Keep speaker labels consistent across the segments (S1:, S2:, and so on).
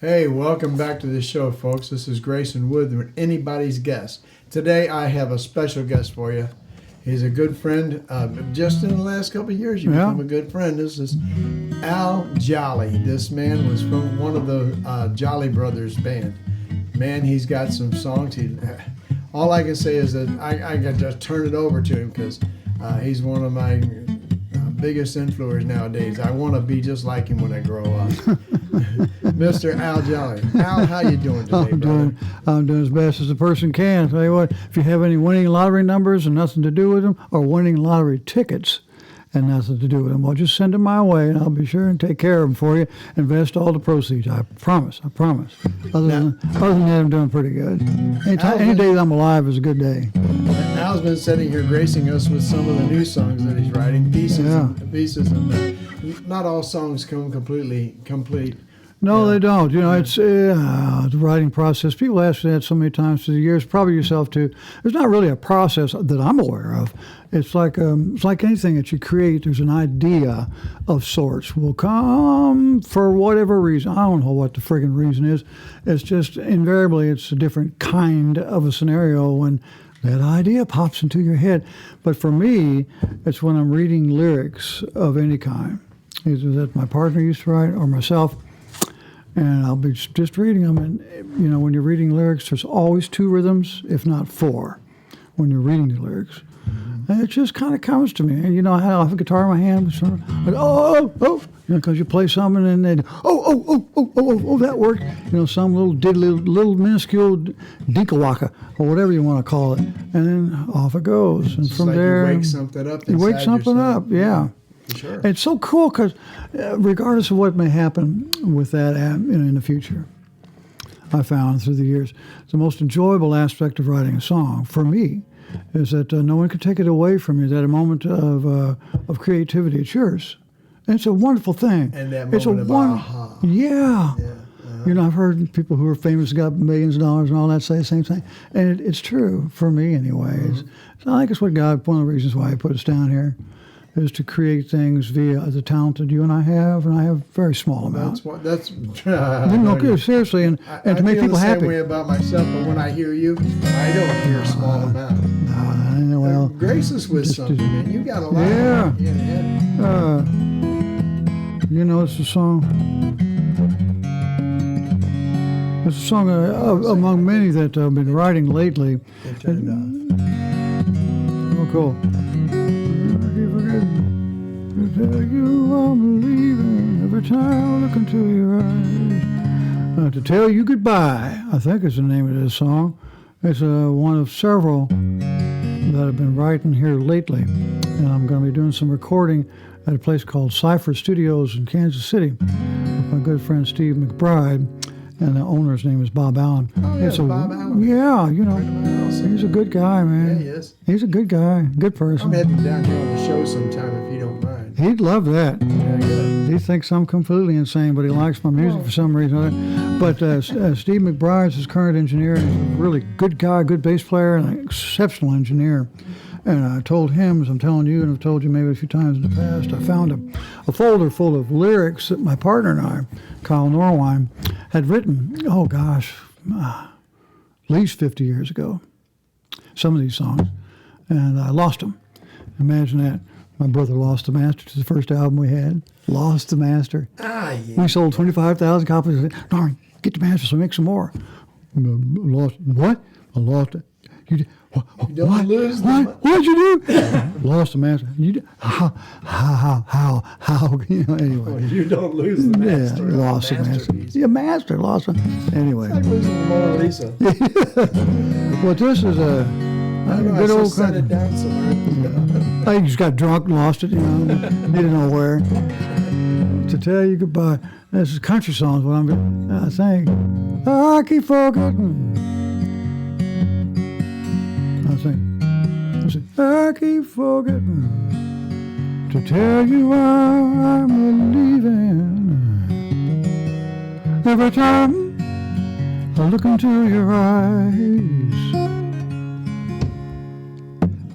S1: Hey, welcome back to the show, folks. This is Grayson Wood with Anybody's Guest. Today I have a special guest for you. He's a good friend. Just in the last couple of years, you've become a good friend. This is Al Jolly. This man was from one of the Jolly Brothers band. Man, he's got some songs. All I can say is that I got to turn it over to him because he's one of my biggest influencers nowadays. I want to be just like him when I grow up. Mr. Al Jolly. Al, how you doing today, brother?
S2: I'm doing as best as a person can. Tell you what, if you have any winning lottery numbers and nothing to do with them, or winning lottery tickets and nothing to do with them, well, just send them my way, and I'll be sure and take care of them for you. Invest all the proceeds. I promise. Other than that, I'm doing pretty good. Any day that I'm alive is a good day.
S1: Al's been sitting here gracing us with some of the new songs that he's writing, pieces, and not all songs come completely complete.
S2: No, they don't. You know, it's the writing process. People ask me that so many times through the years, probably yourself too. There's not really a process that I'm aware of. It's like anything that you create. There's an idea of sorts will come for whatever reason. I don't know what the friggin' reason is. It's just invariably it's a different kind of a scenario when that idea pops into your head. But for me, it's when I'm reading lyrics of any kind, either that my partner used to write or myself. And I'll be just reading them. And, you know, when you're reading lyrics, there's always two rhythms, if not four, when you're reading the lyrics. Mm-hmm. And it just kind of comes to me. And, you know, I have a guitar in my hand. Like, oh, you know, because you play something and then, oh, that worked. You know, some little minuscule dinkalaka or whatever you want to call it. And then off it goes. And
S1: it's
S2: from
S1: like
S2: there.
S1: You wake something up.
S2: You wake something up, yeah.
S1: Sure.
S2: It's so cool because regardless of what may happen with that in the future, I found through the years, the most enjoyable aspect of writing a song for me is that no one can take it away from you. That a moment of creativity, it's yours. And it's a wonderful thing.
S1: And that moment of aha.
S2: Yeah. You know, I've heard people who are famous, got millions of dollars and all that say the same thing. And it's true for me anyways. So I think it's one of the reasons why he put us down here. Is to create things via the talent that you and I have, and I have very small amounts. Seriously, and to make people happy.
S1: I feel the same way about myself, but when I hear you, I don't hear a small amount.
S2: Well,
S1: Grace is with something, man. You got a lot.
S2: Yeah. You know, it's a song. It's a song among many that I've been writing lately. Oh, cool. To tell you I'm leaving every time I look into your eyes. To tell you goodbye, I think is the name of this song. It's one of several that I've been writing here lately. And I'm going to be doing some recording at a place called Cypher Studios in Kansas City with my good friend Steve McBride. And the owner's name is Bob Allen.
S1: Oh, yeah, Bob Allen.
S2: Yeah, you know, he's a good guy, man.
S1: Yeah, he is.
S2: He's a good guy, good person.
S1: I'm heading down here on the show sometime if you don't mind.
S2: He'd love that.
S1: Yeah, good.
S2: He thinks I'm completely insane, but he likes my music for some reason. But Steve McBride's his current engineer. He's a really good guy, good bass player, and an exceptional engineer. And I told him, as I'm telling you, and I've told you maybe a few times in the past, I found a folder full of lyrics that my partner and I, Kyle Norwine, had written, at least 50 years ago, some of these songs. And I lost them. Imagine that. My brother lost the master to the first album we had. Lost the master.
S1: Ah, yeah.
S2: We sold 25,000 copies of it. Darn, get the master so make some more. Lost what? I lost it.
S1: You don't lose them.
S2: What'd you do? Lost the master. How? You know, anyway.
S1: Well, you don't lose the master.
S2: Yeah, lost the master. Yeah, master, lost it. Anyway.
S1: It's like losing the Mona Lisa.
S2: Well, this is a good old
S1: set it down somewhere.
S2: I just got drunk, lost it, you know, didn't know where. To tell you goodbye. This is country songs, what I sing. I keep forgetting. I keep forgetting to tell you I'm leaving. Every time I look into your eyes,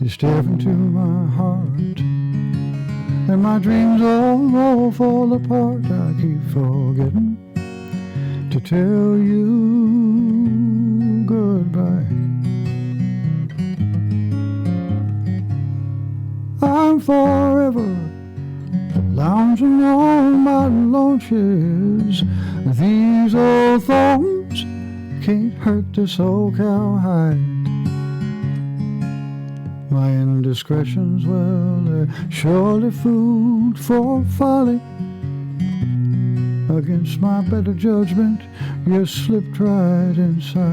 S2: you stare into my heart, and my dreams all fall apart. I keep forgetting to tell you goodbye. I'm forever lounging on my launches. These old thorns can't hurt this old cowhide. My indiscretions, well, they're surely food for folly. Against my better judgment, you slipped right inside.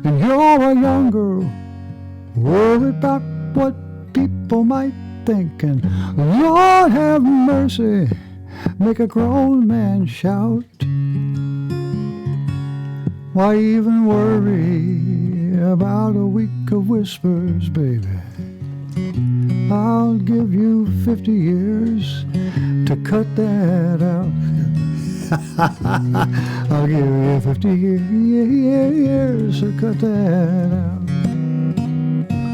S2: And you're a young girl, worried about what people might think. And Lord have mercy, make a grown man shout. Why even worry about a week of whispers, baby? I'll give you 50 years to cut that out. I'll give you 50 years to cut that out.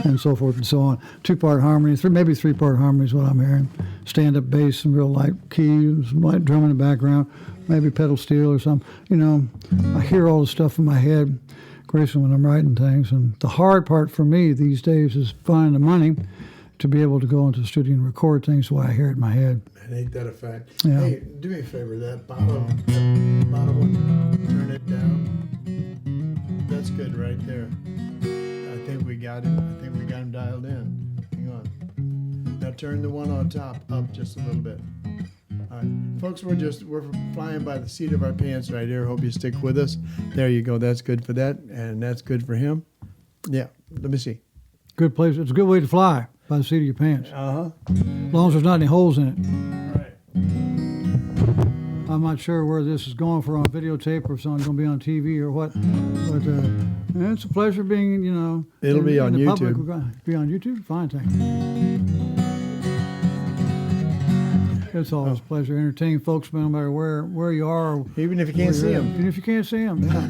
S2: And so forth and so on. 2-part harmony, maybe 3-part harmony is what I'm hearing. Stand-up bass and real light key, some light drum in the background, maybe pedal steel or something. You know, I hear all the stuff in my head, Grayson, when I'm writing things. And the hard part for me these days is finding the money to be able to go into the studio and record things the way I hear it in my head.
S1: And ain't that a fact?
S2: Yeah.
S1: Hey, do me a favor, that bottom one, turn it down. That's good right there. I think we got him. I think we got him dialed in. Hang on. Now turn the one on top up just a little bit. All right, folks, we're flying by the seat of our pants right here. Hope you stick with us. There you go. That's good for that, and that's good for him. Yeah. Let me see.
S2: Good place. It's a good way to fly, by the seat of your pants.
S1: Uh-huh.
S2: As long as there's not any holes in it.
S1: Right.
S2: I'm not sure where this is going for on videotape or if it's going to be on TV or what. But it's a pleasure being, you know.
S1: It'll be on
S2: the
S1: YouTube.
S2: Public. We're going to be on YouTube? Fine, thank you. It's always a pleasure entertaining folks, no matter where you are.
S1: Even if you can't see them.
S2: Even if you can't see them. Yeah.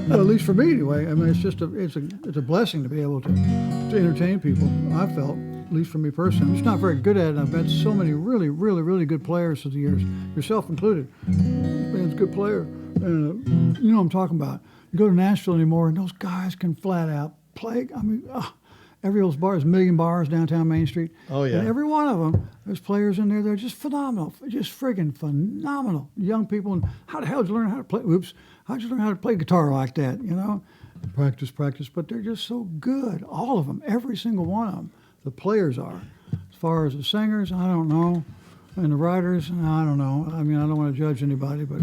S2: Well, at least for me anyway. I mean, it's just it's a blessing to be able to entertain people. I felt, at least for me personally. I'm just not very good at it. I've met so many really, really, really good players through the years, yourself included. Man's a good player. And you know what I'm talking about. You go to Nashville anymore, and those guys can flat out play. I mean, every old bar, there's a million bars downtown Main Street.
S1: Oh, yeah.
S2: And every one of them, there's players in there. They're just phenomenal, just friggin' phenomenal. Young people. And how the hell did you learn how to play? How'd you learn how to play guitar like that? You know, practice. But they're just so good. All of them, every single one of them. The players are. As far as the singers, I don't know. And the writers, I don't know. I mean, I don't want to judge anybody, but...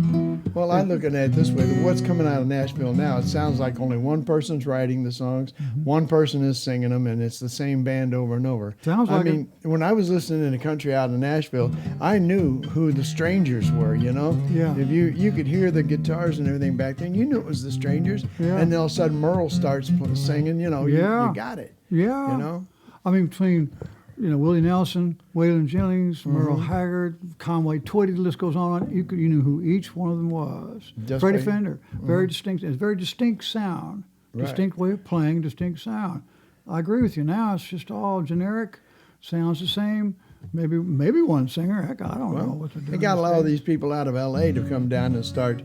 S1: Well, I'm looking at it this way. What's coming out of Nashville now, it sounds like only one person's writing the songs, one person is singing them, and it's the same band over and over.
S2: Sounds like
S1: I mean, when I was listening in the country out in Nashville, I knew who the Strangers were, you know?
S2: Yeah.
S1: If you could hear the guitars and everything back then, you knew it was the Strangers.
S2: Yeah.
S1: And then all of a sudden Merle starts singing, you know,
S2: Yeah.
S1: you got it.
S2: Yeah.
S1: You know?
S2: I mean, between, you know, Willie Nelson, Waylon Jennings, Merle Haggard, Conway Twitty, the list goes on. You knew who each one of them was.
S1: Just
S2: Freddie
S1: like-
S2: Fender, very distinct. It's a very distinct sound,
S1: Right.
S2: distinct way of playing, distinct sound. I agree with you. Now it's just all generic, sounds the same. Maybe one singer. Heck, I don't know what they're doing.
S1: They got a lot of these people out of L.A. to come down and start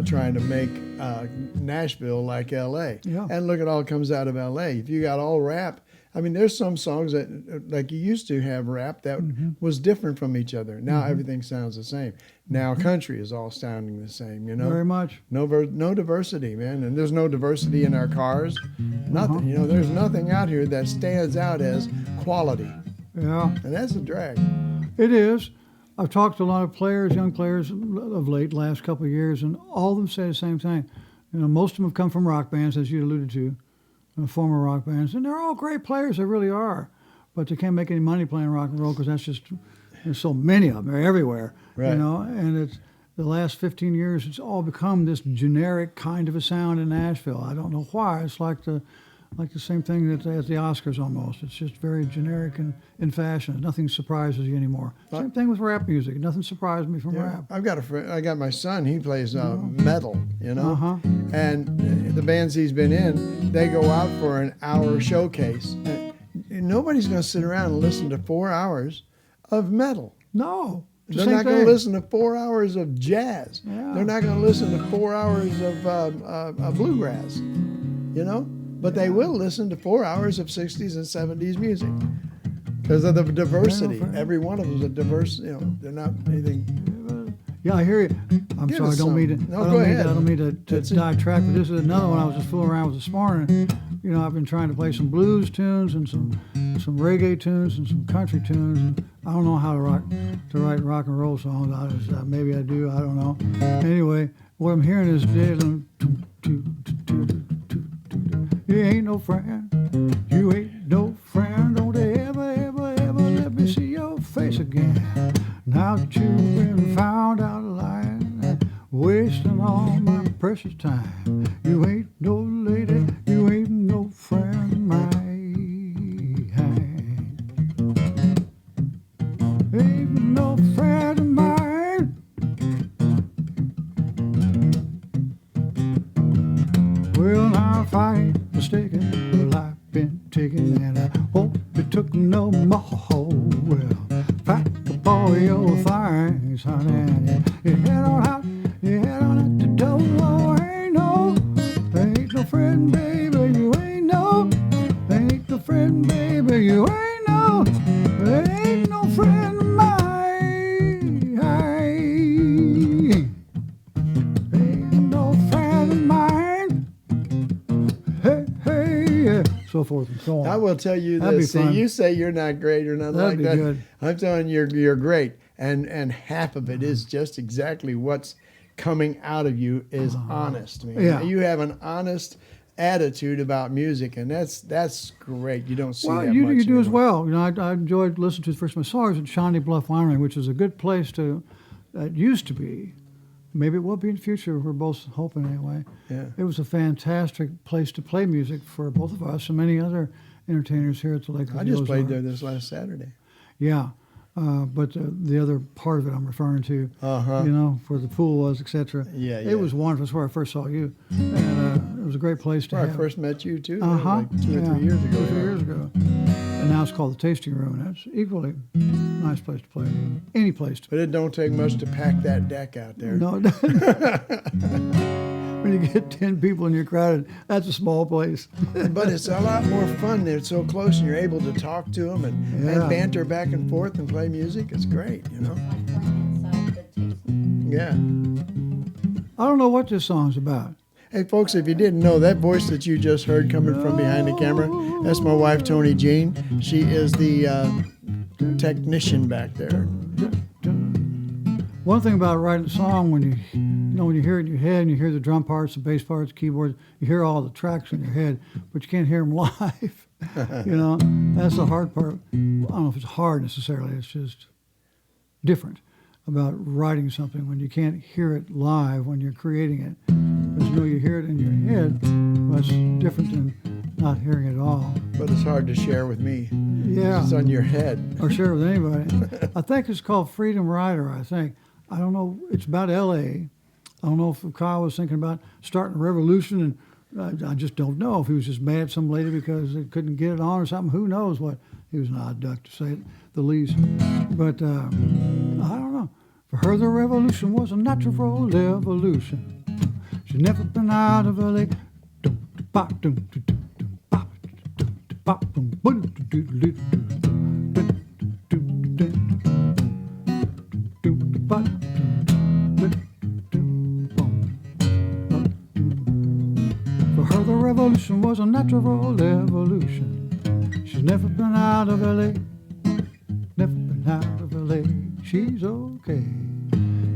S1: trying to make Nashville like L.A.
S2: Yeah.
S1: And look at all that comes out of L.A. If you got all rap, I mean, there's some songs that, like you used to have rap that was different from each other. Now everything sounds the same. Now country is all sounding the same, you know?
S2: Very much.
S1: No diversity, man. And there's no diversity in our cars. Nothing. You know, there's nothing out here that stands out as quality.
S2: Yeah.
S1: And that's a drag.
S2: It is. I've talked to a lot of players, young players of late, last couple of years, and all of them say the same thing. You know, most of them have come from rock bands, as you alluded to, former rock bands, and they're all great players. They really are. But they can't make any money playing rock and roll because there's so many of them. They're everywhere.
S1: Right.
S2: You know, and it's the last 15 years, it's all become this generic kind of a sound in Nashville. I don't know why. It's like the same thing that at the Oscars almost. It's just very generic and in fashion. Nothing surprises you anymore. Same thing with rap music. Nothing surprised me from rap.
S1: I've got a friend. I got my son. He plays metal, you know, and the bands he's been in, they go out for an hour showcase. And nobody's going to sit around and listen to 4 hours of metal.
S2: No.
S1: They're not going to listen to 4 hours of jazz.
S2: Yeah.
S1: They're not going to listen to 4 hours of bluegrass, you know? But they will listen to 4 hours of 60s and 70s music because of the diversity. Every one of them is a diverse, you know, they're not anything.
S2: Yeah, I hear you. I'm
S1: Give
S2: sorry,
S1: us
S2: I don't
S1: some.
S2: mean to.
S1: No,
S2: I
S1: go
S2: don't mean
S1: ahead.
S2: to, I don't mean to distract, but this is another one I was just fooling around with this morning. You know, I've been trying to play some blues tunes and some reggae tunes and some country tunes. And I don't know how to write rock and roll songs. Maybe I do. I don't know. Anyway, what I'm hearing is you ain't no friend. You ain't no friend. Don't ever, ever, ever let me see your face again. Now that you've been found out lying, wasting all my precious time. You ain't no lady, you ain't no friend of mine. Ain't no friend of mine. Well, now if I ain't mistaken, well, I've been taken, and I hope it took no more. Well, pack up all your things, honey, and you head on out, you head on out the door. Ain't no friend, baby, you ain't no. Ain't no friend, baby, you ain't no. Ain't no friend of mine. Ain't no friend of mine. Hey, hey, yeah. So forth and so on.
S1: I will tell you
S2: That'd be
S1: this. See,
S2: fun.
S1: you say you're not great or nothing
S2: That'd
S1: like
S2: be
S1: that.
S2: good.
S1: I'm telling you, you're great. And half of it is just exactly what's coming out of you is honest, man.
S2: Yeah.
S1: You have an honest attitude about music, and that's great. You don't see
S2: Well,
S1: that
S2: you
S1: much
S2: do as
S1: anymore.
S2: well. You know, I enjoyed listening to the first of my songs at Shawnee Bluff Winery, which is a good place to. It used to be. Maybe it will be in the future. We're both hoping anyway.
S1: Yeah.
S2: It was a fantastic place to play music for both of us and many other entertainers here at the Lake of
S1: I
S2: the
S1: just played there
S2: Ozarks.
S1: this last Saturday.
S2: Yeah, but the other part of it I'm referring to,
S1: Uh-huh.
S2: you know, where the pool was, etc.
S1: Yeah, yeah.
S2: It was wonderful. It's where I first saw you, and it was a great place to
S1: Where I
S2: have.
S1: first met you, too,
S2: Uh-huh.
S1: like 2 or 3 years ago.
S2: 2 or 3 years ago. And now it's called the Tasting Room, and it's equally nice place to play. Any place to
S1: But it don't take much to pack that deck out there.
S2: No, it doesn't. When you get 10 people in your crowd, that's a small place.
S1: But it's a lot more fun. They're so close, and you're able to talk to them and
S2: Yeah.
S1: banter back and forth and play music. It's great, you know?
S3: Like playing inside the tasting.
S1: Yeah.
S2: I don't know what this song's about.
S1: Hey, folks, if you didn't know, that voice that you just heard coming from behind the camera, that's my wife, Toni Jean. She is the technician back there.
S2: One thing about writing a song, when you hear it in your head and you hear the drum parts, the bass parts, keyboards, you hear all the tracks in your head, but you can't hear them live. You know, that's the hard part. I don't know if it's hard necessarily. It's just different about writing something when you can't hear it live when you're creating it. Because you know you hear it in your head, but it's different than not hearing it at all.
S1: But it's hard to share with me.
S2: Yeah.
S1: It's on your head.
S2: Or share it with anybody. I think it's called Freedom Rider, I think. I don't know. It's about L.A. I don't know if Kyle was thinking about starting a revolution, and I just don't know if he was just mad at some lady because they couldn't get it on or something. Who knows what? He was an odd duck, to say the least. But I don't know. For her, the revolution was a natural evolution. She's never been out of L.A. For her, the revolution was a natural evolution. She's never been out of L.A. Never been out of L.A. She's okay.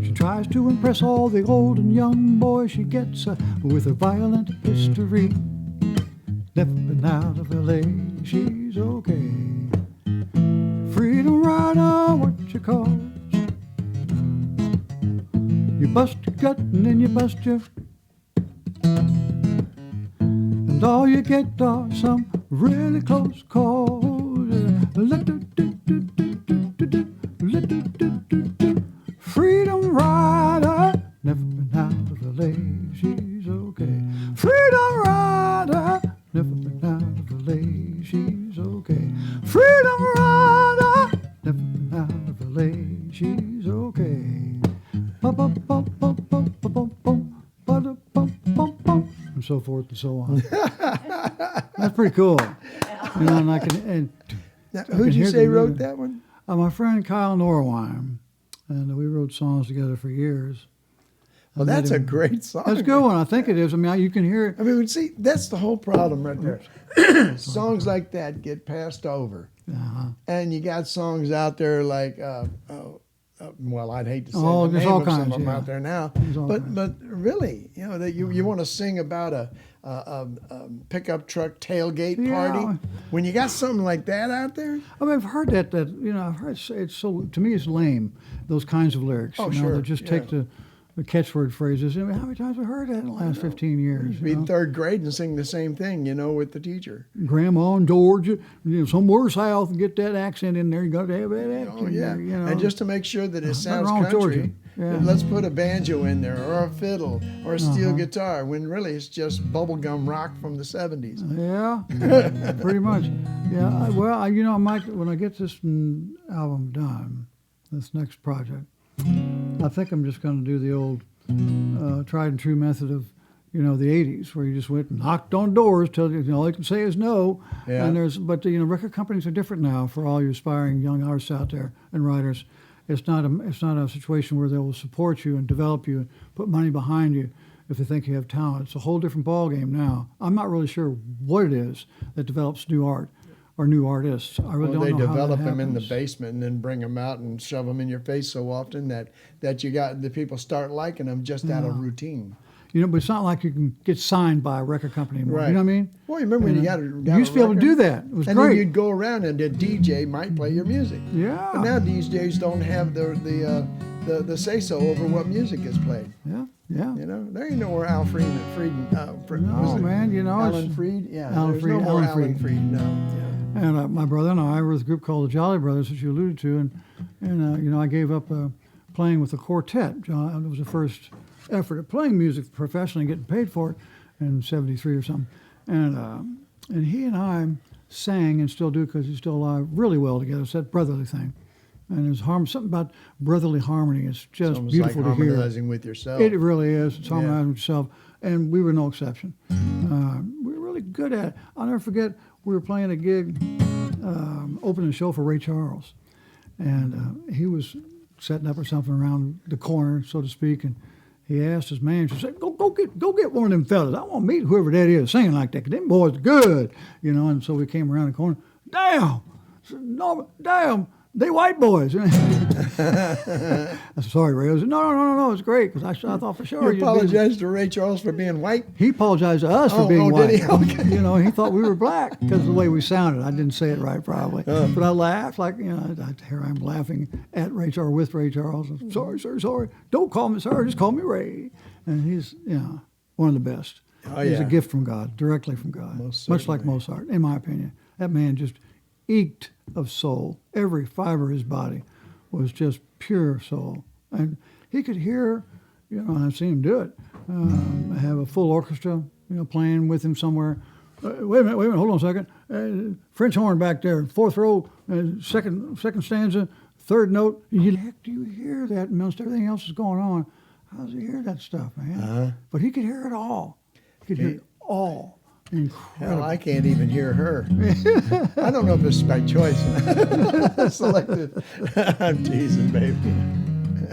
S2: She tries to impress all the old and young boys she gets with her violent history. Never been out of L.A. She's okay. Freedom rider, what you call? You bust your gut and then you bust your, and all you get are some really close calls. Freedom rider, never been out of L.A. She's okay. Freedom rider, never been out of L.A. She's okay. Freedom rider, never been out of L.A. she's okay. And so forth and so on. That's pretty cool. You know, and I can. And
S1: Now,
S2: I can
S1: who'd you
S2: hear
S1: say
S2: the
S1: wrote
S2: music.
S1: that one?
S2: My friend Kyle Norwine, and we wrote songs together for years.
S1: Well, that's a great song.
S2: That's a good one. I think it is. I mean, you can hear it.
S1: I mean, see, that's the whole problem right there. Songs like that get passed over.
S2: Uh-huh.
S1: And you got songs out there like, well, I'd hate to say
S2: Oh,
S1: the
S2: there's
S1: name
S2: all
S1: of some
S2: kinds,
S1: of them
S2: yeah.
S1: out there now,
S2: There's all
S1: but
S2: kinds.
S1: really, you know, that you want to sing about a pickup truck tailgate
S2: Yeah.
S1: party when you got something like that out there.
S2: I mean, I've heard that you know, I've heard it's so, to me, it's lame, those kinds of lyrics.
S1: Oh,
S2: you know,
S1: sure,
S2: that just take the catchword phrases. I mean, how many times have I heard that in the last 15 years?
S1: Be
S2: You
S1: in
S2: know?
S1: third grade and sing the same thing, you know, with the teacher.
S2: Grandma in Georgia, you know, somewhere south, and get that accent in there. You got to have that accent.
S1: Oh yeah,
S2: there, you know.
S1: and just to make sure that it
S2: Nothing
S1: sounds
S2: wrong with
S1: country,
S2: Georgia. Yeah.
S1: let's put a banjo in there, or a fiddle, or a steel guitar. When really it's just bubblegum rock from the '70s.
S2: Yeah, pretty much. Yeah, you know, Mike, when I get this album done, this next project, I think I'm just going to do the old tried and true method of, you know, the '80s, where you just went and knocked on doors till you know all they can say is no.
S1: Yeah.
S2: And but you know, record companies are different now for all you aspiring young artists out there and writers. It's not a situation where they will support you and develop you and put money behind you if they think you have talent. It's a whole different ballgame now. I'm not really sure what it is that develops new art or new artists. I really
S1: Well, they
S2: don't know how that
S1: develop them in the
S2: happens.
S1: basement and then bring them out and shove them in your face so often that you got the people start liking them just out of routine.
S2: You know, but it's not like you can get signed by a record company anymore.
S1: Right.
S2: You know what I mean?
S1: Well, you remember when you got
S2: You used to be able to do that. It was
S1: and
S2: great.
S1: then you'd go around and the DJ might play your music.
S2: Yeah.
S1: But now DJs don't have the say so over what music is played.
S2: Yeah, yeah.
S1: You know, there ain't no more Al Frieden.
S2: No, man, you know,
S1: Alan
S2: it's
S1: Freed. Yeah,
S2: Alan
S1: there's
S2: Freed,
S1: no more
S2: Alan
S1: Alan
S2: Freed.
S1: Freed. No. Yeah.
S2: And my brother and I were with a group called the Jolly Brothers, which you alluded to, and you know, I gave up playing with a quartet. It was the first effort at playing music professionally and getting paid for it in '73 or something. And he and I sang, and still do because he's still alive, really well together. It's that brotherly thing. And there's something about brotherly harmony. It's just
S1: It's almost
S2: beautiful
S1: like
S2: to hear.
S1: harmonizing with yourself.
S2: It really is. It's
S1: Yeah.
S2: harmonizing with yourself. And we were no exception. We were really good at it. I'll never forget, we were playing a gig, opening a show for Ray Charles. And he was setting up or something around the corner, so to speak. And he asked his manager, said, go get one of them fellas. I want to meet whoever that is singing like that, 'cause them boys are good. You know, and so we came around the corner. Damn! No, damn! They white boys. I said, sorry, Ray. I said, no, it's great, because I thought for sure
S1: You
S2: you'd be-
S1: apologized to Ray Charles for being white?
S2: He apologized to us for being
S1: oh,
S2: white.
S1: did he? Okay.
S2: You know, he thought we were black because of the way we sounded. I didn't say it right, probably. But I laughed, like, you know, here I'm laughing at Ray Charles, with Ray Charles. Sorry, sir, sorry. Don't call me sir, just call me Ray. And he's, you know, one of the best.
S1: Oh,
S2: He's a
S1: yeah.
S2: gift from God, directly from God.
S1: Most
S2: Much like
S1: certainly.
S2: Mozart, in my opinion. That man just eked of soul. Every fiber of his body was just pure soul. And he could hear, you know, and I've seen him do it, have a full orchestra, you know, playing with him somewhere. Wait a minute, hold on a second. French horn back there, fourth row, second stanza, third note. Heck, do you hear that amongst everything else is going on? How does he hear that stuff, man? But he could hear it all. He could hear it all. Incredible.
S1: Hell, I can't even hear her. I don't know if this is by choice. Selected. I'm teasing, baby.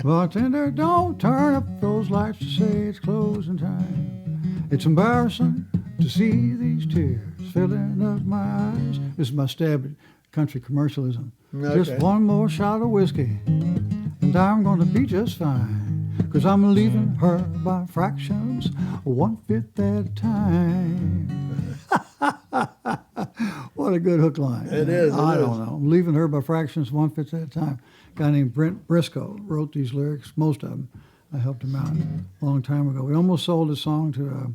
S2: Bartender, don't turn up those lights to say it's closing time. It's embarrassing to see these tears filling up my eyes. This is my stab at country commercialism.
S1: Okay.
S2: Just one more shot of whiskey, and I'm going to be just fine. 'Cause I'm leaving her by fractions, 1/5 at a time. What a good hook line.
S1: It is, it
S2: I
S1: is.
S2: don't know. I'm leaving her by fractions, 1/5 at a time. A guy named Brent Briscoe wrote these lyrics, most of them. I helped him out a long time ago. We almost sold his song to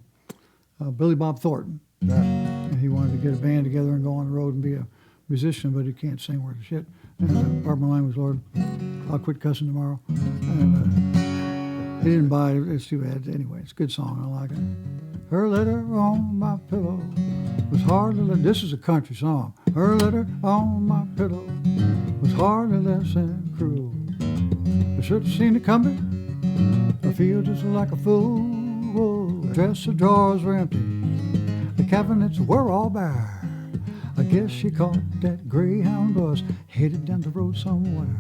S2: Billy Bob Thornton. And he wanted to get a band together and go on the road and be a musician, but he can't sing worth a shit. And pardon my language, Lord, I'll quit cussing tomorrow. And he didn't buy it. It's too bad. Anyway, it's a good song. I like it. Her letter on my pillow was hardly less. This is a country song. Her letter on my pillow was hardly less than cruel. should have seen it coming. I feel just like a fool. Dresser drawers were empty. The cabinets were all bare. I guess she caught that Greyhound bus headed down the road somewhere.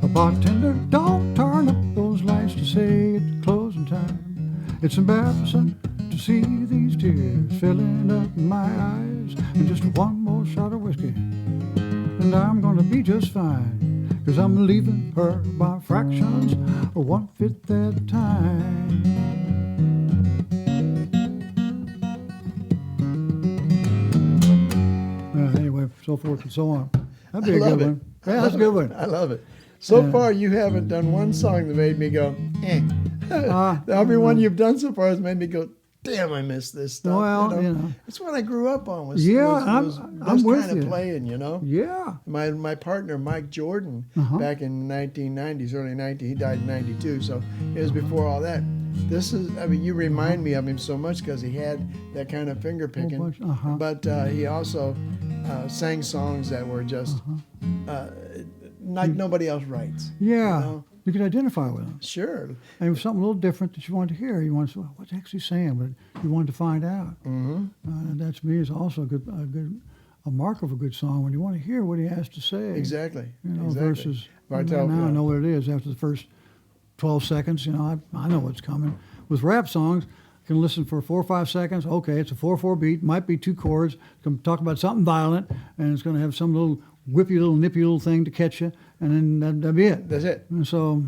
S2: A bartender, don't turn up those lights to say it's closing time. It's embarrassing to see these tears filling up my eyes. And just one more shot of whiskey, and I'm gonna be just fine. 'Cause I'm leaving her by fractions, 1/5 at a time. Anyway, so forth and so on. That'd be a good one. Yeah, that's a good one.
S1: I love it. So far, you haven't done one song that made me go, eh. Every one you've done so far has made me go, damn, I miss this stuff.
S2: Well, you know.
S1: It's what I grew up on. Was
S2: I'm with
S1: kind
S2: you.
S1: of playing, you know.
S2: Yeah.
S1: My partner, Mike Jordan, back in 1990s, early 90s, he died in 92, so it was before all that. This is, I mean, you remind me of him so much because he had that kind of finger picking, but he also sang songs that were just like nobody else writes.
S2: Yeah.
S1: You know?
S2: You could identify with them.
S1: Sure.
S2: And it was something a little different that you wanted to hear. You wanted to say, what's he actually saying? But you wanted to find out. And that to me is also a mark of a good song when you want to hear what he has to say.
S1: Exactly.
S2: You know,
S1: exactly.
S2: versus
S1: Now
S2: I know what it is after the first 12 seconds. You know, I know what's coming. With rap songs, you can listen for 4 or 5 seconds. Okay, it's a 4/4 beat. Might be 2 chords. It's going to talk about something violent, and it's going to have some little whippy little nippy little thing to catch you, and then that'll be it.
S1: That's it.
S2: And so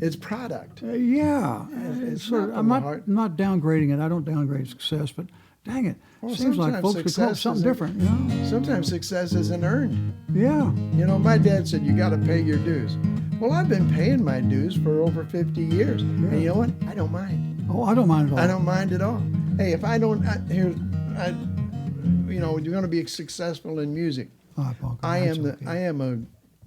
S1: it's product.
S2: It's sort of, I'm not downgrading it. I don't downgrade success, but dang it, seems like folks could come up with something different. You know?
S1: Sometimes success isn't earned.
S2: Yeah.
S1: You know, my dad said you got to pay your dues. Well, I've been paying my dues for over 50 years, and you know what? I don't mind.
S2: Oh, I don't mind at all.
S1: I don't mind at all. Hey, if I don't, you know, you're going to be successful in music. I am a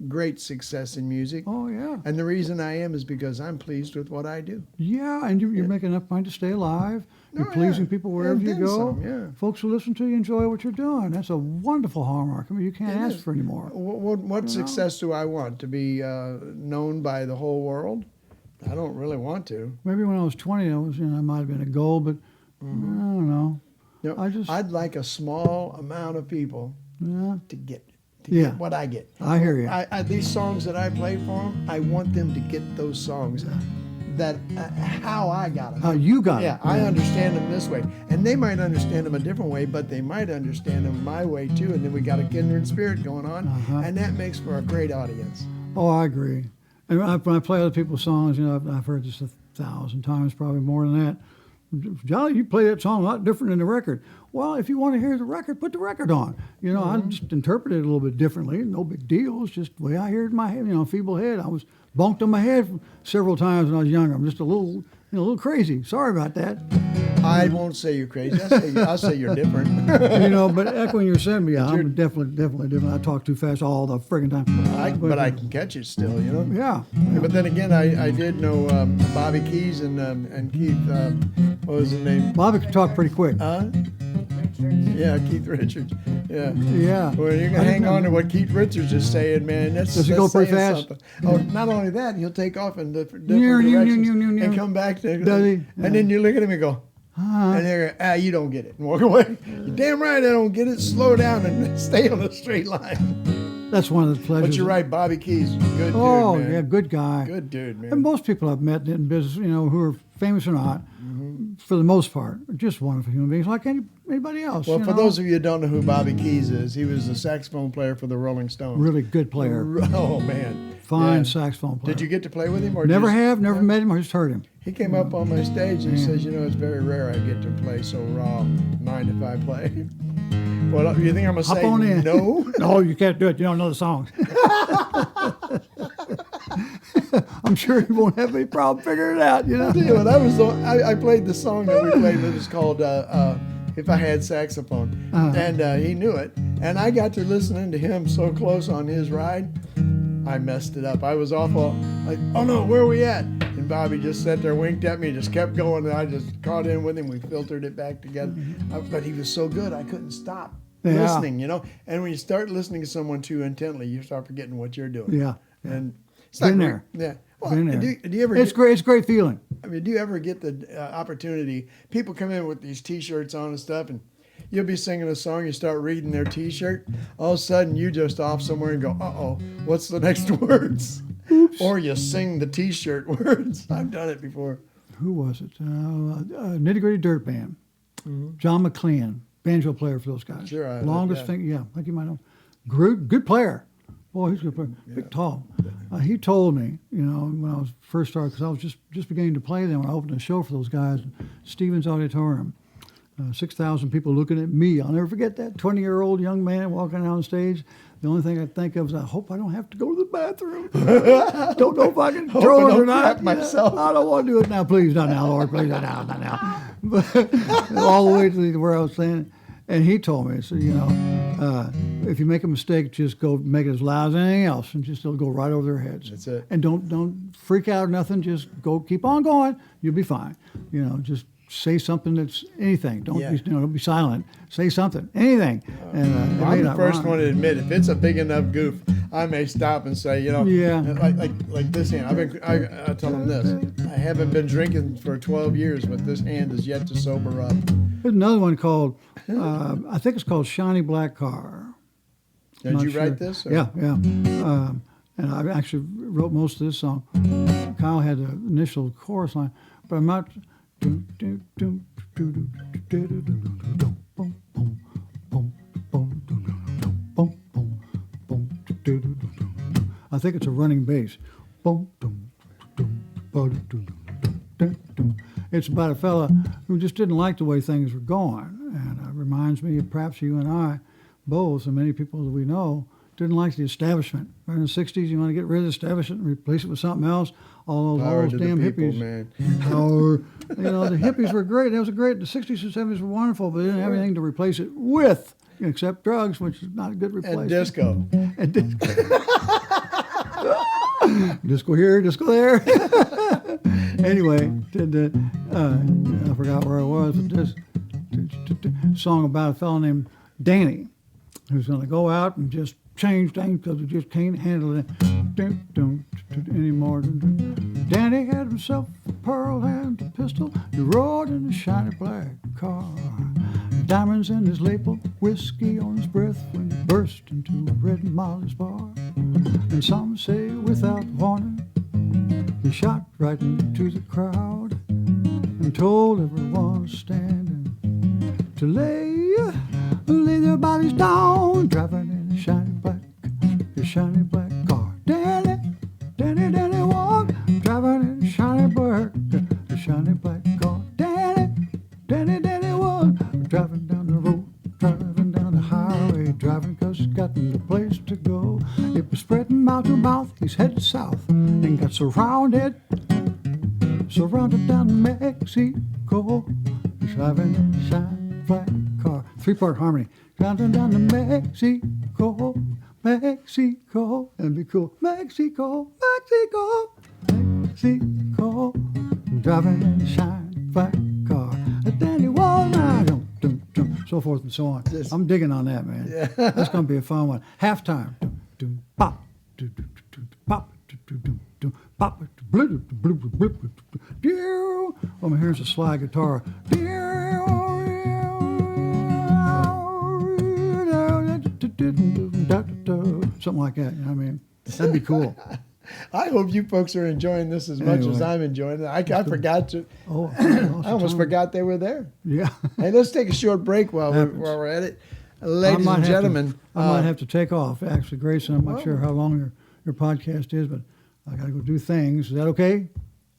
S1: great success in music.
S2: Oh, yeah.
S1: And the reason I am is because I'm pleased with what I do.
S2: Yeah, and you're making enough money to stay alive. You're pleasing people wherever you go. Folks who listen to you enjoy what you're doing. That's a wonderful hallmark. I mean, you can't ask for any more.
S1: What success do I want? To be known by the whole world? I don't really want to.
S2: Maybe when I was 20, that might have been a goal, but I don't know.
S1: You know, I'd like a small amount of people to get what I get.
S2: I hear you.
S1: These songs that I play for them, I want them to get those songs. That how I got them.
S2: How you got them.
S1: Yeah, I understand them this way. And they might understand them a different way, but they might understand them my way too. And then we got a kindred spirit going on. And that makes for a great audience.
S2: Oh, I agree. And when I play other people's songs, you know, I've heard this 1,000 times, probably more than that. Johnny, you play that song a lot different than the record. Well, if you want to hear the record, put the record on. You know, I just interpret it a little bit differently. No big deal. It's just the way I hear it in my head. You know, feeble head. I was bonked on my head several times when I was younger. I'm just a little crazy. Sorry about that.
S1: I won't say you're crazy. I'll say you're different.
S2: You know, but echoing your saying, I'm definitely different. I talk too fast all the friggin' time.
S1: But I can catch it still, you know?
S2: Yeah.
S1: But then again, I did know Bobby Keys and Keith, what was his name?
S2: Bobby could talk pretty quick.
S1: Yeah, Keith Richards. Yeah.
S2: Yeah.
S1: Well, you're going to hang on to what Keith Richards is saying, man.
S2: Does he go pretty fast?
S1: Something. Oh, not only that, he'll take off in different directions and come back to
S2: Does he?
S1: And then you look at him and go, and they're you don't get it, and walk away. You're damn right I don't get it. Slow down and stay on a straight line.
S2: That's one of the pleasures.
S1: But you're right, Bobby Keys, good dude, man.
S2: Oh, yeah, good guy.
S1: Good dude, man.
S2: And most people I've met in business, you know, who are famous or not, for the most part, are just wonderful human beings like anybody else.
S1: Well, for those of you who don't know who Bobby Keys is, he was a saxophone player for the Rolling Stones.
S2: Really good player.
S1: Oh, man.
S2: Fine saxophone player.
S1: Did you get to play with him? Or
S2: never met him or just heard him.
S1: He came up on my stage and he says, you know, it's very rare I get to play so raw, mind if I play? Well, you think I'm going to say
S2: on in.
S1: No?
S2: No, you can't do it. You don't know the songs. I'm sure you won't have any problem figuring it out, you know?
S1: Yeah, I played the song that we played that was called If I Had Saxophone. And he knew it. And I got to listening to him so close on his ride, I messed it up. I was awful like, oh no, where are we at? And Bobby just sat there, winked at me, just kept going, and I just caught in with him. We filtered it back together. But he was so good, I couldn't stop.
S2: Yeah.
S1: listening, And when you start listening to someone too intently, you start forgetting what you're doing.
S2: Yeah.
S1: And it's
S2: Been
S1: not
S2: there.
S1: Yeah. Well,
S2: Been there.
S1: do you ever
S2: It's great. It's a great feeling.
S1: I mean, do you ever get the opportunity? People come in with these T-shirts on and stuff, and you'll be singing a song, you start reading their T-shirt, all of a sudden you just off somewhere and go, uh-oh, what's the next words?
S2: Oops.
S1: Or you sing the T-shirt words. I've done it before.
S2: Who was it? Nitty Gritty Dirt Band. John McLean, banjo player for those guys.
S1: Sure, I-
S2: Longest
S1: yeah.
S2: thing, yeah, I think you might know. Good player. Boy, he's a good player. Big, tall. He told me, when I was first started, because I was just beginning to play then when I opened a show for those guys, Stevens Auditorium. 6,000 people looking at me. I'll never forget that 20-year-old young man walking out on stage. The only thing I think of is I hope I don't have to go to the bathroom. Don't know if I can throw it or not.
S1: crap myself.
S2: I don't want to do it now. Please, not now, Lord. Please, not now, not now. But all the way to where I was saying. And he told me, he said, if you make a mistake, just go make it as loud as anything else, and just it'll go right over their heads.
S1: That's it.
S2: And don't freak out or nothing. Just keep on going. You'll be fine. Just say something that's anything. Don't be silent. Say something, anything. And
S1: I'm the first one to admit if it's a big enough goof, I may stop and say,
S2: Yeah.
S1: like this hand. I tell them this. I haven't been drinking for 12 years, but this hand is yet to sober up.
S2: There's another one called, I think it's called Shiny Black Car.
S1: Did
S2: Not
S1: you
S2: sure.
S1: write this? Or?
S2: Yeah. And I actually wrote most of this song. Kyle had the initial chorus line, but I'm not. I think it's a running bass. It's about a fella who just didn't like the way things were going, and it reminds me of perhaps you and I both, and many people that we know, didn't like the establishment. Right in the 60s, you want to get rid of the establishment and replace it with something else. All those
S1: to the
S2: damn
S1: people,
S2: hippies.
S1: man.
S2: Or, the hippies were great. That was great. The 60s and 70s were wonderful, but they didn't have anything to replace it with, except drugs, which is not a good replacement.
S1: And disco.
S2: And disco. Disco here, disco there. Anyway, I forgot where I was, but this song about a fellow named Danny, who's going to go out and just change things because we just can't handle it anymore. Danny had himself a pearl and a pistol. He rode in a shiny black car. Diamonds in his label, whiskey on his breath when he burst into Red Molly's bar. And some say without warning, he shot right into the crowd and told everyone standing to lay their bodies down, driving in a shiny black car. Danny walk, driving in a shiny black car. Danny walk, driving down the road, driving down the highway, driving 'cause he's got no place to go. It was spreading mouth to mouth, he's headed south and got surrounded down in Mexico. He's driving in a shiny black car. 3-part harmony. Driving down to Mexico. That'd be cool. Mexico. Driving in a shiny black car. Danny Walnut. So forth and so on. I'm digging on that, man.
S1: Yeah.
S2: That's going to be a fun one. Halftime. Pop. Pop. Pop. Oh, here's a slide guitar. Something like that. You know what I mean? That'd be cool.
S1: I hope you folks are enjoying this as much as I'm enjoying it. I forgot to.
S2: Oh,
S1: I almost forgot they were there.
S2: Yeah.
S1: Hey, let's take a short break while we're at it. Ladies and gentlemen.
S2: I might have to take off. Actually, Grayson, I'm not sure how long your podcast is, but I got to go do things. Is that okay?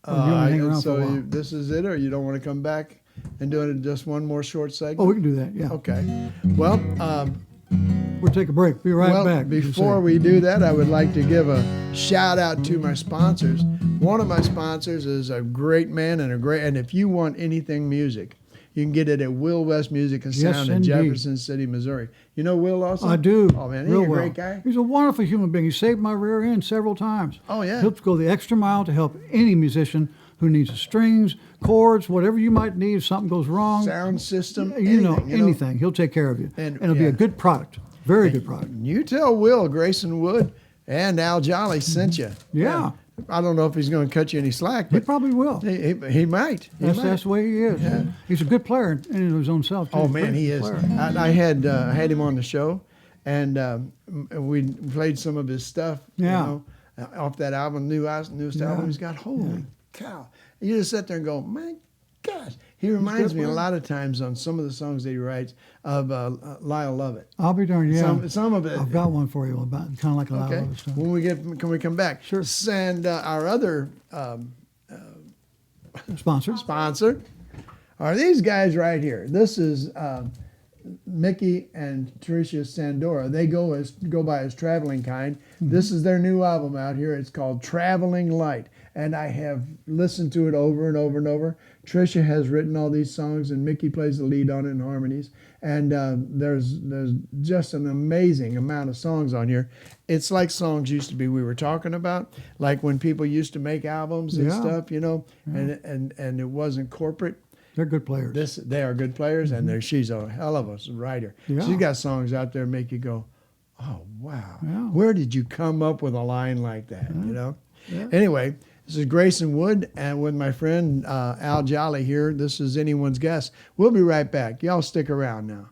S2: Or do you want to hang around for a while?
S1: This is it, or you don't want to come back and do it just one more short segment?
S2: Oh, we can do that, yeah.
S1: Okay. Well,
S2: we'll take a break. Be right back.
S1: Before we do that, I would like to give a shout out to my sponsors. One of my sponsors is a great man and if you want anything music, you can get it at Will West Music and Sound in Jefferson City, Missouri. You know Will also?
S2: I do.
S1: Oh, man, he's a great guy.
S2: He's a wonderful human being. He saved my rear end several times.
S1: Oh, yeah.
S2: He'll go the extra mile to help any musician who needs the strings, chords, whatever you might need. If something goes wrong,
S1: Sound system,
S2: anything. He'll take care of you, and it'll be a good product, very good product.
S1: You tell Will Grayson Wood and Al Jolly sent you.
S2: Yeah.
S1: I don't know if he's going to cut you any slack,
S2: He
S1: but
S2: probably will.
S1: he might.
S2: That's the way he is.
S1: Yeah.
S2: He's a good player in his own self, too.
S1: Oh
S2: He's a
S1: man,
S2: great
S1: he is.
S2: player.
S1: I had him on the show, and we played some of his stuff.
S2: Yeah.
S1: You know, off that album, newest album he's got. Holy cow! You just sit there and go, my gosh. He reminds me a lot of times on some of the songs that he writes of Lyle Lovett.
S2: I'll be darned, yeah.
S1: Some of it.
S2: I've got one for you about kind of like a lot
S1: Okay.
S2: of other stuff.
S1: Can we come back?
S2: Sure.
S1: And our other sponsor are these guys right here. This is Mickey and Tricia Sandora. They go by as Traveling Kind. Mm-hmm. This is their new album out here. It's called Traveling Light, and I have listened to it over and over and over. Tricia has written all these songs, and Mickey plays the lead on it in harmonies. And there's just an amazing amount of songs on here. It's like songs used to be we were talking about, like when people used to make albums and stuff, you know, and it wasn't corporate.
S2: They're good players.
S1: They are good players, and she's a hell of a writer.
S2: Yeah.
S1: She's got songs out there make you go, oh, wow.
S2: Yeah.
S1: Where did you come up with a line like that, you know?
S2: Yeah.
S1: Anyway, this is Grayson Wood, and with my friend Al Jolly here. This is Anyone's Guess. We'll be right back. Y'all stick around now.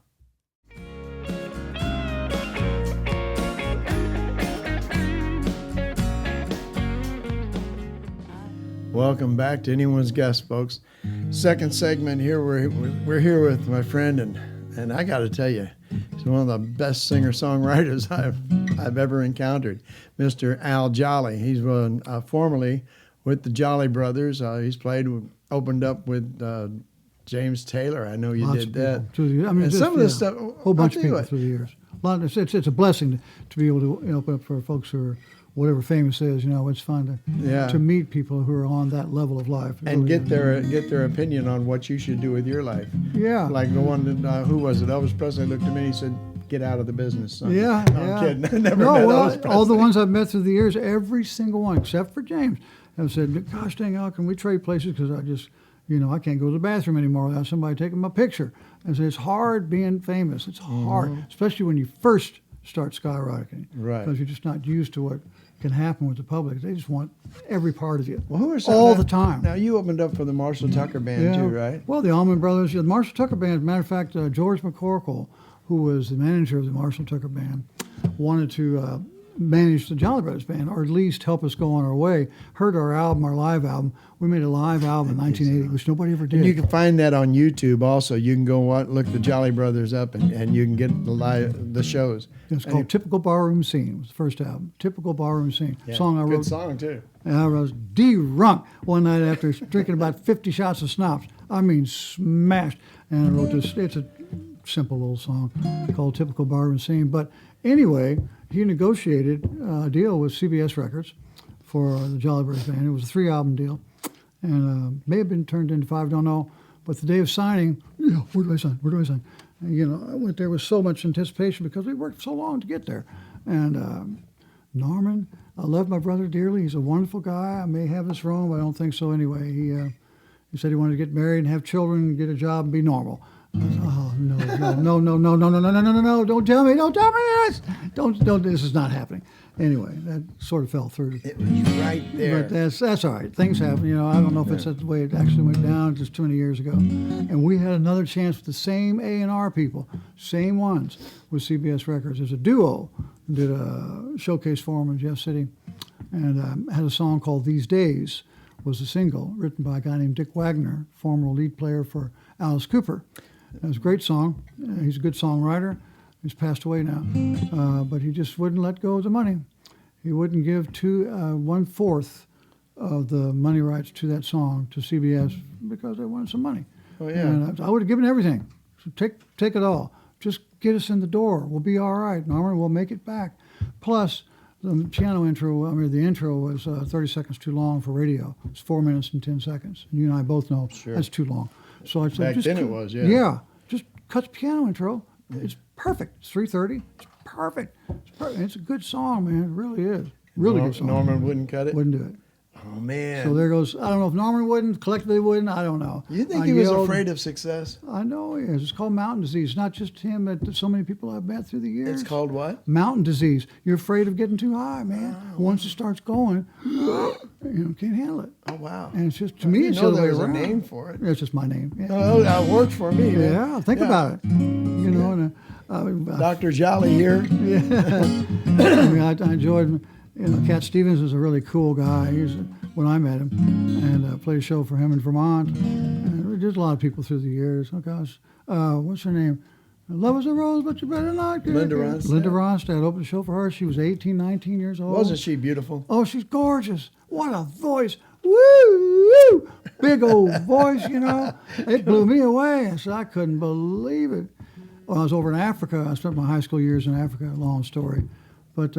S1: Welcome back to Anyone's Guess, folks. Second segment here. We're here with my friend, and I got to tell you, he's one of the best singer-songwriters I've ever encountered, Mr. Al Jolly. He's formerly with the Jolly Brothers. He's opened up with James Taylor. I know you
S2: Lots
S1: did
S2: of
S1: that.
S2: people.
S1: And some of this stuff,
S2: a whole bunch of people through the years. It's a blessing to be able to open up for folks who are whatever famous is. You know, it's fun to meet people who are on that level of life. It
S1: And
S2: really
S1: get their opinion on what you should do with your life.
S2: Yeah.
S1: Like the one that, who was it? Elvis Presley looked at me and he said, "Get out of the business, son."
S2: Yeah,
S1: No,
S2: yeah.
S1: I'm kidding. I never
S2: No,
S1: met
S2: well,
S1: Elvis Presley.
S2: all the ones I've met through the years, every single one except for James, have said, "Gosh dang, Al, can we trade places? Because I just, I can't go to the bathroom anymore without somebody taking my picture." I said, it's hard being famous. It's hard, especially when you first start skyrocketing.
S1: Right.
S2: Because you're just not used to what can happen with the public. They just want every part of you.
S1: Well, who are some
S2: all
S1: now-
S2: the time.
S1: Now you opened up for the Marshall Tucker Band too, right?
S2: Well, the Allman Brothers, the Marshall Tucker Band. As a matter of fact, George McCorkle, who was the manager of the Marshall Tucker Band, wanted to manage the Jolly Brothers Band, or at least help us go on our way. Heard our album, our live album. We made a live album in 1980, which nobody ever did.
S1: And you can find that on YouTube also. You can go look the Jolly Brothers up, and you can get the shows.
S2: It's called Typical Barroom Scene. It was the first album. Typical Barroom Scene.
S1: Yeah,
S2: Song I wrote.
S1: good song too.
S2: And I was drunk one night after drinking about 50 shots of schnapps. I mean, smashed. And I wrote this. It's a simple little song called Typical Barroom Scene. But anyway, he negotiated a deal with CBS Records for the Jolly Brothers Band. It was a 3-album deal, and may have been turned into 5, don't know. But the day of signing, where do I sign? Where do I sign? And, I went there with so much anticipation because we worked so long to get there. And Norman, I love my brother dearly. He's a wonderful guy. I may have this wrong, but I don't think so anyway. He said he wanted to get married and have children and get a job and be normal. I was, oh, no, don't tell me this. Don't, this is not happening. Anyway, that sort of fell through.
S1: It was right there.
S2: But that's all right. Things happen. I don't know if it's the way it actually went down just too many years ago. And we had another chance with the same A&R people, same ones, with CBS Records. There's a duo, did a showcase for them in Jeff City, and had a song called These Days, was a single written by a guy named Dick Wagner, former lead player for Alice Cooper. It was a great song. He's a good songwriter. He's passed away now, but he just wouldn't let go of the money. He wouldn't give 1/4 of the money rights to that song to CBS because they wanted some money.
S1: Oh yeah.
S2: And I would have given everything. So take it all. Just get us in the door. We'll be all right, Norman. We'll make it back. Plus, the piano intro, the intro was 30 seconds too long for radio. It's 4 minutes and 10 seconds. And you and I both know that's too long. So I said,
S1: Back then it was, yeah.
S2: Yeah, just cut the piano intro. It's perfect. It's 3:30. It's perfect. It's a good song, man. It really is. Really good song.
S1: Norman wouldn't cut it?
S2: Wouldn't do it.
S1: Oh man.
S2: So there goes. I don't know if Norman wouldn't, collectively wouldn't. I don't know.
S1: You think
S2: I
S1: he was
S2: yelled,
S1: afraid of success?
S2: I know he is. It's called mountain disease. Not just him, but so many people I've met through the years.
S1: It's called what?
S2: Mountain disease. You're afraid of getting too high, man. Once it starts going, can't handle it.
S1: Oh wow.
S2: And it's just, to me, it's the other way
S1: there was a
S2: around.
S1: name for it.
S2: It's just my name. Yeah,
S1: Oh, that worked for me. Man.
S2: yeah, think about it. You know, and
S1: Dr. Jolly here.
S2: yeah. I mean, I enjoyed, Cat Stevens is a really cool guy. When I met him, and played a show for him in Vermont. And we did a lot of people through the years. Oh gosh, what's her name? Love is a rose, but you better not get
S1: Linda
S2: it.
S1: Ronstadt.
S2: Linda Ronstadt opened a show for her. She was 18, 19 years old.
S1: Wasn't she beautiful?
S2: Oh, she's gorgeous. What a voice. Woo! Big old voice, It blew me away. So I couldn't believe it. Well, I was over in Africa. I spent my high school years in Africa. Long story. But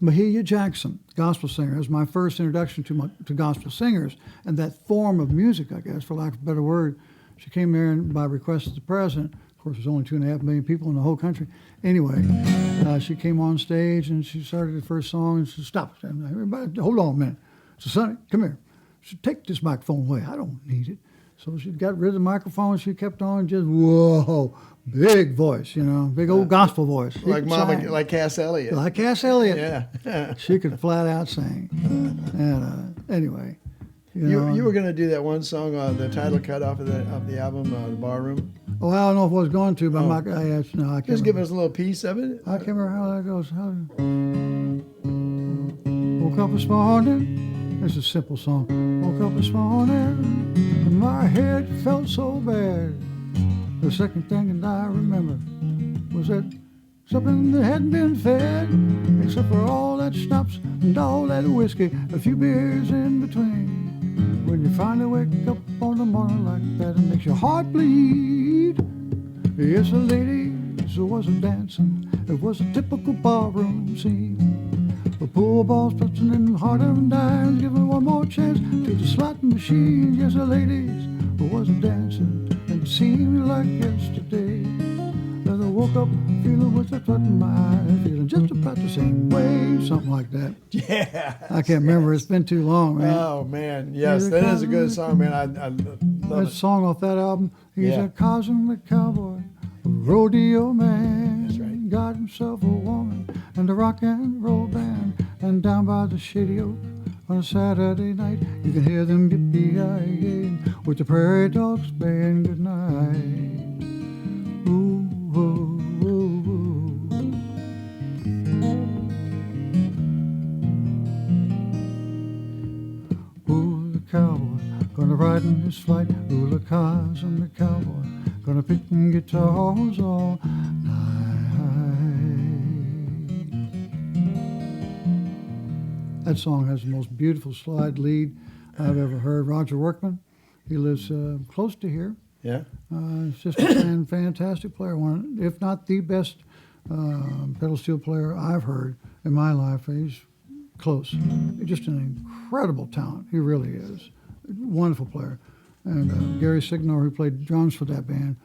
S2: Mahalia Jackson, gospel singer, was my first introduction to gospel singers and that form of music, I guess, for lack of a better word. She came there and by request of the president. Of course, there's only 2.5 million people in the whole country. Anyway, she came on stage and she started the first song and she said, "Stop. Everybody, hold on a minute." So, Sonny, come here. She said, "Take this microphone away. I don't need it." So she got rid of the microphone. She kept on just, whoa, big voice, big old gospel voice.
S1: Like Mama, like Cass Elliot.
S2: Like Cass Elliot.
S1: Yeah.
S2: She could flat out sing. And anyway.
S1: You were going to do that one song, the title cut off of the album, The Barroom.
S2: Oh, I don't know if I was going to, but I can't
S1: Just
S2: remember.
S1: give us a little piece of it.
S2: I can't remember how that goes. Woke up this morning. It's a simple song. Woke up this morning and my head felt so bad. The second thing that I remember was that something that hadn't been fed, except for all that schnapps and all that whiskey, a few beers in between. When you finally wake up on the morning like that, it makes your heart bleed. Yes, the ladies was a dancing. It was a typical barroom scene. The pool balls touching in hard and dimes, giving one more chance to the slotting machine. Yes, the ladies was a dancing, and it seemed like yesterday. Then I woke up feeling with a thought in my eyes, feeling just about the same way, something like that.
S1: Yeah.
S2: I can't remember. It's been too long, man.
S1: Oh, man. Yes, that is a good song, man. I love
S2: That
S1: it.
S2: song off that album. He's
S1: Yeah.
S2: a cosmic cowboy, a rodeo man.
S1: That's right.
S2: Got himself a woman and a rock and roll band. And down by the Shady Oak on a Saturday night, you can hear them yippee-yi-yay with the prairie dogs saying goodnight. Ooh, ooh, ooh, ooh. Ooh, the cowboy gonna ride in his flight. Ooh, the cosmic cowboy gonna pick guitars all night. That song has the most beautiful slide lead I've ever heard. Roger Workman, he lives close to here.
S1: Yeah.
S2: He's just a fantastic player, one, if not the best pedal steel player I've heard in my life. He's close. He's just an incredible talent. He really is. Wonderful player. And Gary Signor, who played drums for that band,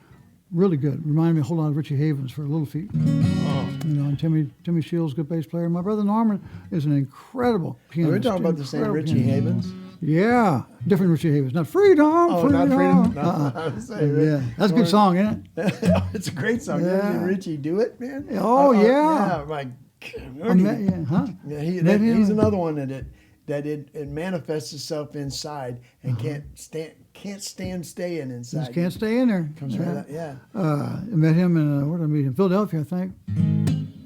S2: really good. Reminded me a whole lot of Richie Havens for Little Feat.
S1: Oh.
S2: And Timmy Shields, good bass player. My brother Norman is an incredible pianist.
S1: Are we talking about the same
S2: incredible
S1: Richie
S2: pianist.
S1: Havens?
S2: Yeah, different Richie Havens. Not Freedom,
S1: Oh,
S2: Freedom.
S1: not Freedom? No, I was saying,
S2: Yeah, that's a good song, isn't it?
S1: It's a great song.
S2: Yeah.
S1: Did Richie do it, man?
S2: Oh, yeah.
S1: Yeah, my
S2: Huh?
S1: Yeah,
S2: Met him.
S1: he's another one that it manifests itself inside and can't stand staying inside.
S2: Just can't stay in there.
S1: Comes right out, yeah.
S2: I met him in where did I meet him? Philadelphia, I think,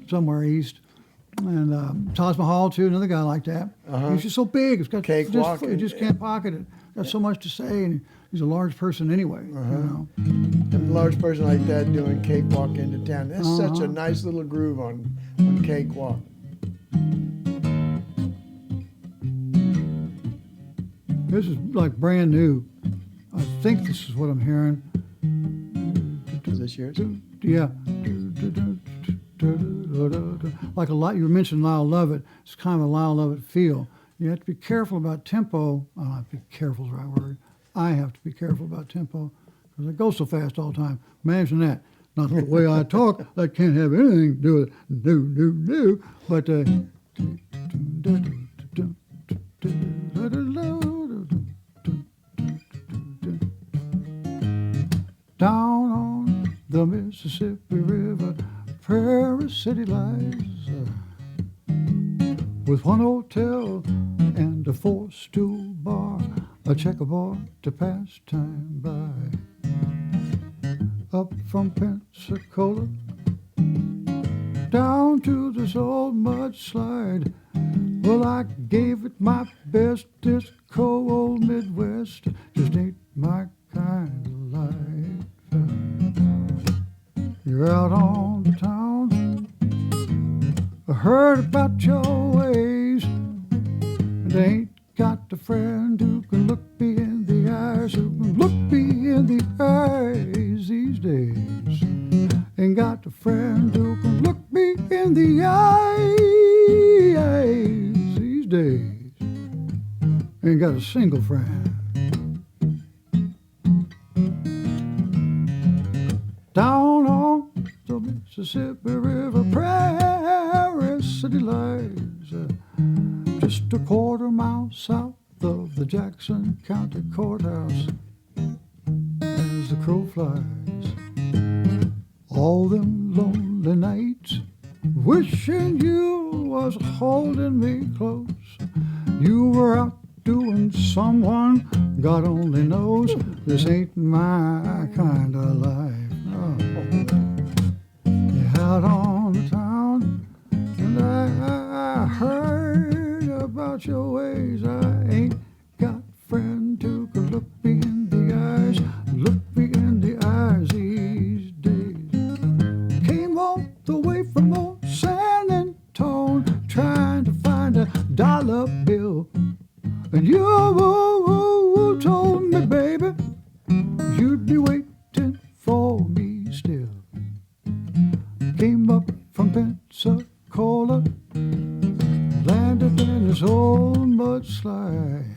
S2: somewhere east. And Taj Mahal too, another guy like that. He's just so big. It's got
S1: Cakewalk.
S2: you just can't pocket it. Got so much to say, and he's a large person anyway.
S1: A large person like that doing Cakewalk into town. That's such a nice little groove on Cakewalk.
S2: This is like brand new. I think this is what I'm hearing.
S1: Is this yours?
S2: Yeah. Like a lot, you mentioned Lyle Lovett. It's kind of a Lyle Lovett feel. You have to be careful about tempo. Be careful is the right word. I have to be careful about tempo because I go so fast all the time. Imagine that. Not the way I talk. That can't have anything to do with no. But the Mississippi River, Prairie City lies, with one hotel and a 4-stool bar, a checkerboard to pass time by. Up from Pensacola down to this old mudslide, well, I gave it my best. This cold Midwest just ain't my kind of life. You're out on the town, I heard about your ways, and I ain't got a friend who can look me in the eyes, who can look me in the eyes these days. Ain't got a friend who can look me in the eyes these days. Ain't got a single friend. Down on the Mississippi River, Prairie City lies, just a quarter mile south of the Jackson County Courthouse. As the crow flies, all them lonely nights, wishing you was holding me close. You were out doing someone, God only knows. This ain't my kind of life. No. You're out on the town, and I heard about your ways. I ain't got a friend who can look me in the eyes, look me in the eyes these days. Came all the way from old San Antone, trying to find a dollar bill. And you told me, baby, you'd be waiting for me still. Came up from Pensacola, landed in this old mudslide.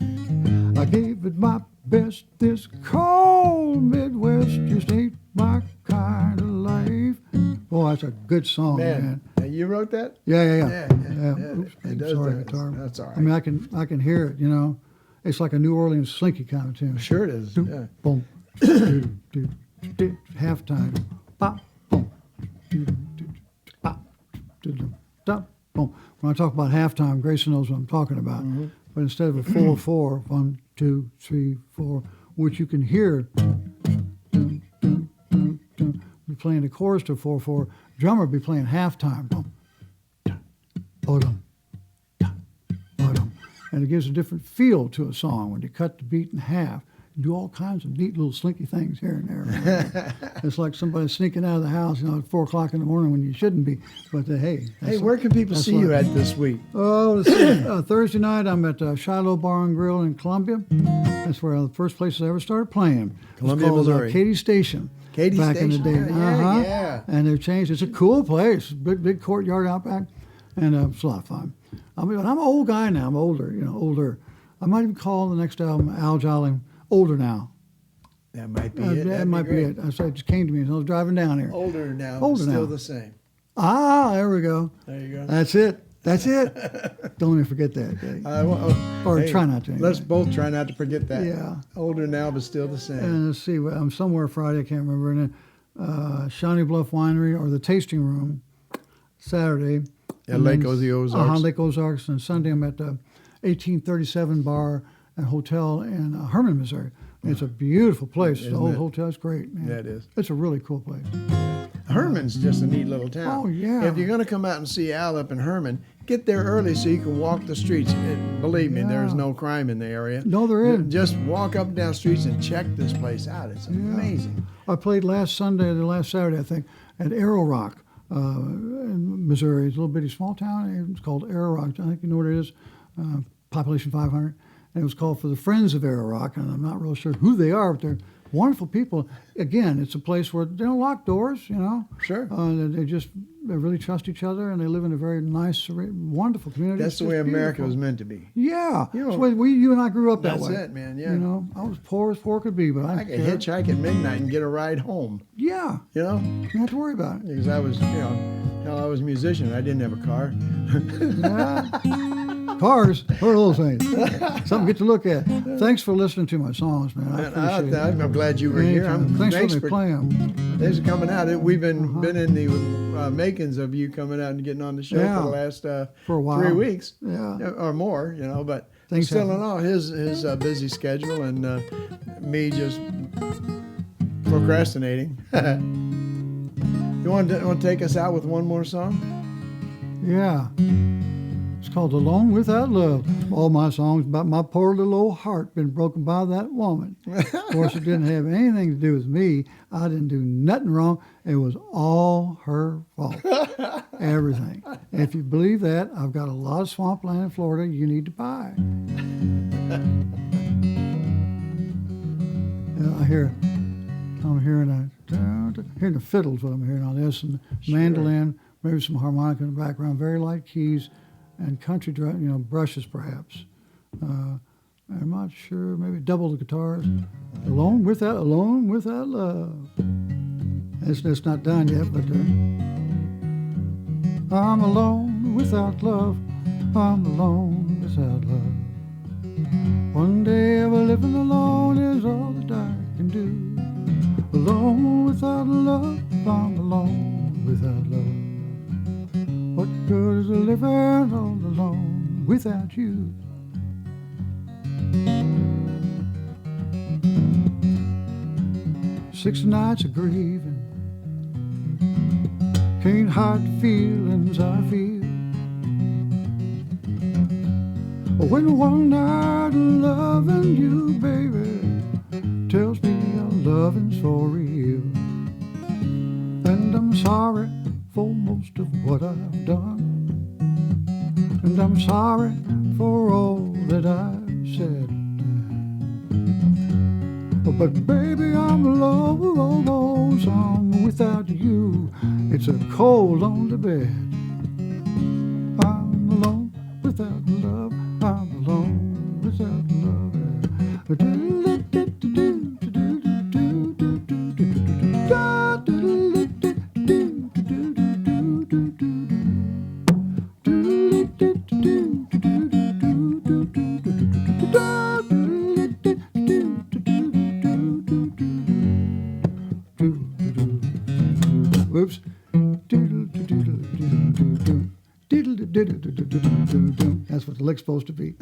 S2: I gave it my best. This cold Midwest just ain't my kind of life. Boy, that's a good song, man.
S1: You wrote that?
S2: Yeah.
S1: Oops,
S2: It
S1: does
S2: sorry,
S1: that.
S2: guitar.
S1: That's all right.
S2: I mean, I can hear it. You know, it's like a New Orleans slinky kind of tune.
S1: Sure it is. Yeah.
S2: Boom, halftime. Bop, boom, bop, bop, boom. When I talk about halftime, Grayson knows what I'm talking about.
S1: Mm-hmm.
S2: But instead of a 4/4, 1, 2, 3, 4, which you can hear, be playing the chorus to 4/4. Drummer be playing halftime. Boom, and it gives a different feel to a song when you cut the beat in half. You do all kinds of neat little slinky things here and there. It's like somebody sneaking out of the house, at 4 o'clock in the morning when you shouldn't be. But hey,
S1: Where can people see you at this week?
S2: Oh, let's see. Thursday night I'm at Shiloh Bar and Grill in Columbia. That's where the first place I ever started playing.
S1: Columbia,
S2: it's called,
S1: Missouri.
S2: Katy Station.
S1: Katy
S2: back
S1: Station.
S2: in the day.
S1: Yeah.
S2: And they've changed. It's a cool place. Big courtyard out back, and it's a lot of fun. I'm an old guy now. I'm older. Older. I might even call the next album Al Jolly Older Now.
S1: That might be it.
S2: That might be it. So it just came to me as I was driving down here.
S1: Older now,
S2: Older
S1: but still
S2: now.
S1: the same.
S2: There we go.
S1: There you go.
S2: That's it. Don't let me forget that. Or try not to. Anyway.
S1: Let's both try not to forget that.
S2: Yeah.
S1: Older now, but still the same.
S2: And let's see. I'm somewhere Friday. I can't remember. And then Shawnee Bluff Winery or the Tasting Room Saturday.
S1: At Lake Ozarks.
S2: Lake Ozarks. And Sunday I'm at the 1837 Bar and Hotel in Herman, Missouri. It's a beautiful place. The old hotel's great, man.
S1: Yeah, it is.
S2: It's a really cool place.
S1: Herman's just a neat little town.
S2: Oh, yeah.
S1: If you're going to come out and see Al up in Herman, get there early so you can walk the streets. And believe me, there is no crime in the area.
S2: No, there isn't.
S1: Just walk up and down streets and check this place out. It's amazing.
S2: I played last Saturday, I think, at Arrow Rock in Missouri. It's a little bitty small town. It's called Arrow Rock. I think you know what it is. Population 500. And it was called for the Friends of Arrow Rock, and I'm not real sure who they are, but they're wonderful people. Again, it's a place where they don't lock doors,
S1: Sure.
S2: They really trust each other, and they live in a very nice, wonderful community.
S1: That's the way America was meant to be.
S2: Yeah. That's the way you and I grew up that way.
S1: That's it, man, yeah.
S2: I was poor as poor could be, but I
S1: could hitchhike at midnight and get a ride home.
S2: Yeah.
S1: You
S2: don't have to worry about it.
S1: Because I was, I was a musician. I didn't have a car.
S2: Yeah. Guitars, what are those things? Something to get to look at. Thanks for listening to my songs, man. I appreciate it.
S1: I'm glad you were here.
S2: Thanks for letting me play them.
S1: Thanks for coming out. We've been in the makings of you coming out and getting on the show for the last
S2: for a while.
S1: 3 weeks,
S2: Yeah.
S1: or more, But
S2: Things
S1: still
S2: happen.
S1: in all, his busy schedule and me just procrastinating. You want to take us out with one more song?
S2: Yeah. It's called Alone Without Love. All my songs about my poor little old heart been broken by that woman. Of course, it didn't have anything to do with me. I didn't do nothing wrong. It was all her fault. Everything. And if you believe that, I've got a lot of swampland in Florida you need to buy. I'm hearing the fiddles, what I'm hearing on this, and mandolin, maybe some harmonica in the background, very light keys, and country drum, brushes perhaps. I'm not sure, maybe double the guitars. Alone without love. It's not done yet, but I'm alone without love. I'm alone without love. One day of living alone is all that I can do. Alone without love, I'm alone without love. What good is living all alone without you? 6 nights of grieving, can't hide the feelings I feel. When one night of loving you, baby, tells me our loving's for real. And I'm sorry for most of what I've done, and I'm sorry for all that I've said. But baby, I'm lonesome without you. It's a cold on the bed. I'm alone without love. I'm alone without love. Whoops. That's what the lick's supposed to be.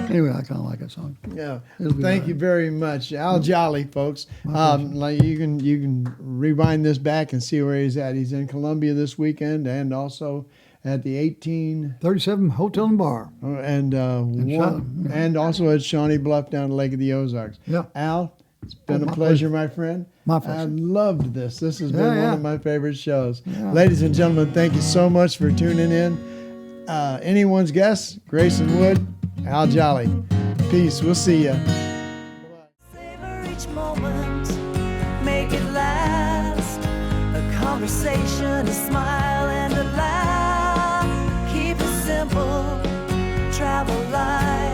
S2: Anyway, I kind of like that song.
S1: Yeah. Thank you very much, Al Jolly, folks. Like you can rewind this back and see where he's at. He's in Columbia this weekend, and also at the
S2: 1837 Hotel and Bar,
S1: and also at Shawnee Bluff down the Lake of the Ozarks.
S2: Yeah.
S1: Al, it's been a pleasure, my friend.
S2: My pleasure.
S1: I loved this. This has been one of my favorite shows.
S2: Yeah.
S1: Ladies and gentlemen, thank you so much for tuning in. Anyone's guest, Grayson Wood, Al Jolly. Peace. We'll see ya.
S4: Savor each moment, make it last. A conversation, a smile, and a laugh. Keep it simple, travel light.